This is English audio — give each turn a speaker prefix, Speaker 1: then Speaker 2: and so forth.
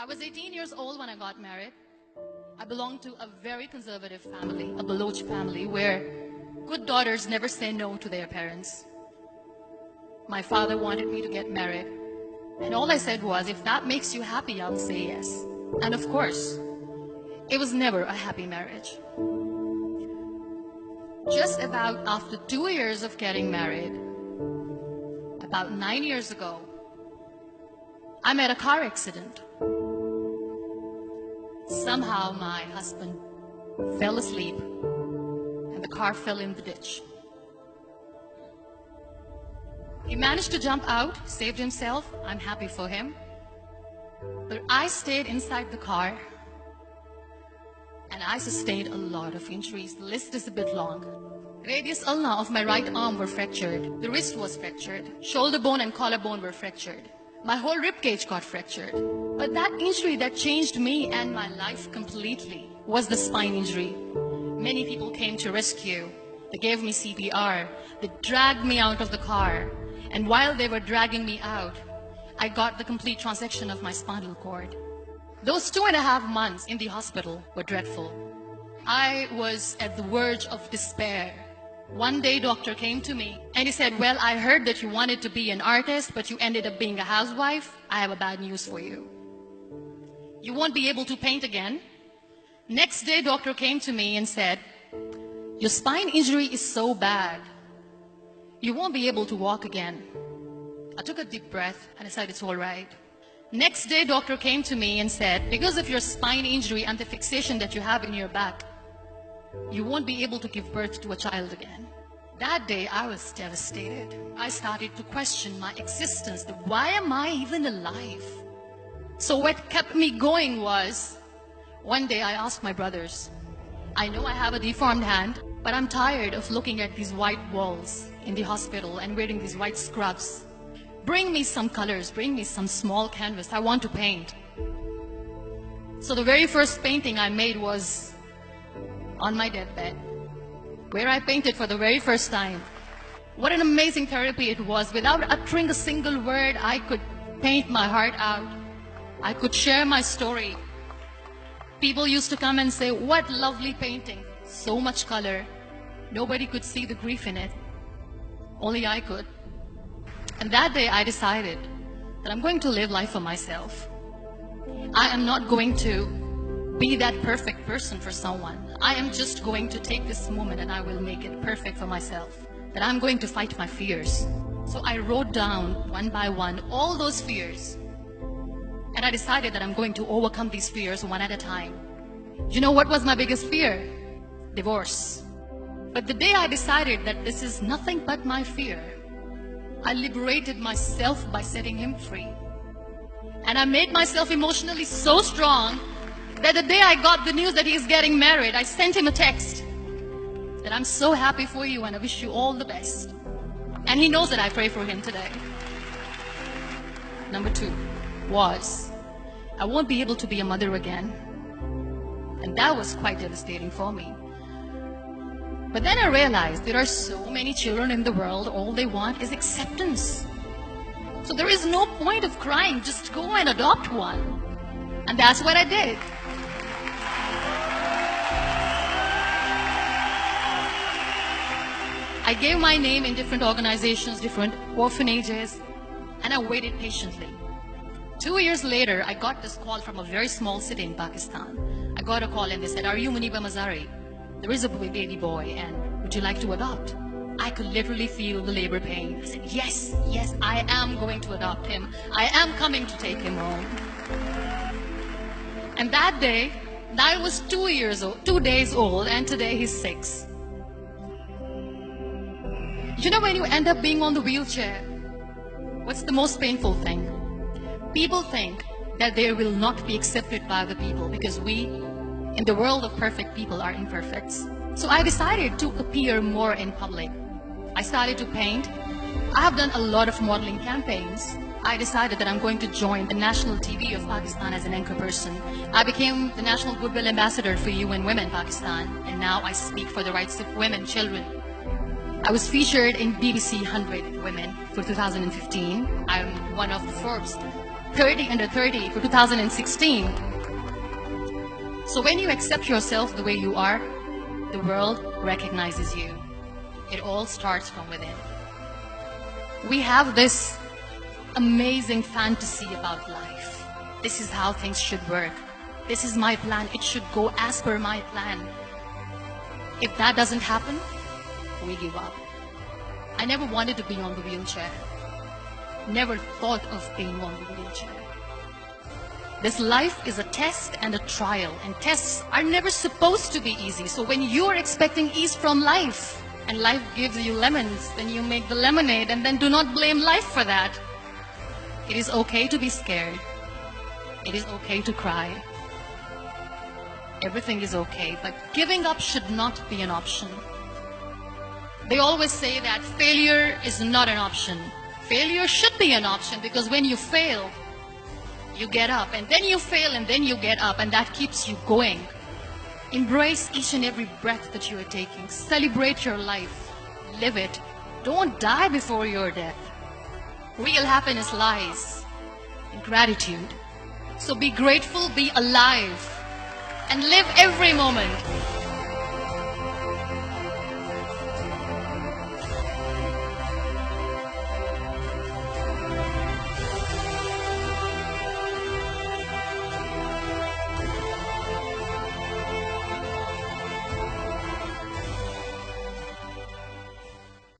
Speaker 1: I was 18 years old when I got married. I belonged to a very conservative family, a Baloch family, where good daughters never say no to their parents. My father wanted me to get married, and all I said was, if that makes you happy, I'll say yes. And of course, it was never a happy marriage. Just about after 2 years of getting married, about 9 years ago, I met a car accident. Somehow my husband fell asleep and the car fell in the ditch. He managed to jump out, saved himself. I'm happy for him. But I stayed inside the car and I sustained a lot of injuries. The list is a bit long. Radius ulna of my right arm were fractured. The wrist was fractured. Shoulder bone and collarbone were fractured. My whole rib cage got fractured. But that injury that changed me and my life completely was the spine injury. Many people came to rescue. They gave me CPR. They dragged me out of the car. And while they were dragging me out, I got the complete transection of my spinal cord. Those 2.5 months in the hospital were dreadful. I was at the verge of despair. One day, doctor came to me and he said, well, I heard that you wanted to be an artist, but you ended up being a housewife. I have a bad news for you. You won't be able to paint again. Next day, doctor came to me and said, your spine injury is so bad, you won't be able to walk again. I took a deep breath and I said, it's all right. Next day, doctor came to me and said, because of your spine injury and the fixation that you have in your back, you won't be able to give birth to a child again. That day, I was devastated. I started to question my existence. Why am I even alive? So what kept me going was, one day I asked my brothers, I know I have a deformed hand, but I'm tired of looking at these white walls in the hospital and wearing these white scrubs. Bring me some colors, bring me some small canvas. I want to paint. So the very first painting I made was on my deathbed, where I painted for the very first time. What an amazing therapy it was. Without uttering a single word, I could paint my heart out. I could share my story. People used to come and say, what lovely painting. So much color. Nobody could see the grief in it. Only I could. And that day I decided that I'm going to live life for myself. I am not going to be that perfect person for someone. I am just going to take this moment and I will make it perfect for myself. That I'm going to fight my fears. So I wrote down one by one all those fears. And I decided that I'm going to overcome these fears one at a time. You know what was my biggest fear? Divorce. But the day I decided that this is nothing but my fear, I liberated myself by setting him free. And I made myself emotionally so strong that the day I got the news that he's getting married, I sent him a text that I'm so happy for you and I wish you all the best. And he knows that I pray for him today. Number 2 was, I won't be able to be a mother again. And that was quite devastating for me. But then I realized there are so many children in the world, all they want is acceptance. So there is no point of crying, just go and adopt one. And that's what I did. I gave my name in different organizations, different orphanages, and I waited patiently. 2 years later, I got this call from a very small city in Pakistan. I got a call and they said, are you Muniba Mazari? There is a baby boy and would you like to adopt? I could literally feel the labor pain. I said, yes, yes, I am going to adopt him. I am coming to take him home. And that day, I was 2 days old, and today he's 6. You know, when you end up being on the wheelchair, what's the most painful thing? People think that they will not be accepted by the people because we, in the world of perfect people, are imperfects. So I decided to appear more in public. I started to paint. I have done a lot of modeling campaigns. I decided that I'm going to join the national TV of Pakistan as an anchor person. I became the National Goodwill Ambassador for UN Women Pakistan, and now I speak for the rights of women, children. I was featured in BBC 100 Women for 2015. I'm one of the Forbes 30 under 30 for 2016. So when you accept yourself the way you are, the world recognizes you. It all starts from within. We have this amazing fantasy about life. This is how things should work. This is my plan. It should go as per my plan. If that doesn't happen, we give up. I never wanted to be on the wheelchair. Never thought of being on the wheelchair. This life is a test and a trial, and tests are never supposed to be easy. So when you're expecting ease from life, and life gives you lemons, then you make the lemonade, and then do not blame life for that. It is okay to be scared. It is okay to cry. Everything is okay, but giving up should not be an option. They always say that failure is not an option. Failure should be an option, because when you fail, you get up, and then you fail, and then you get up, and that keeps you going. Embrace each and every breath that you are taking. Celebrate your life. Live it. Don't die before your death. Real happiness lies in gratitude. So be grateful, be alive, and live every moment.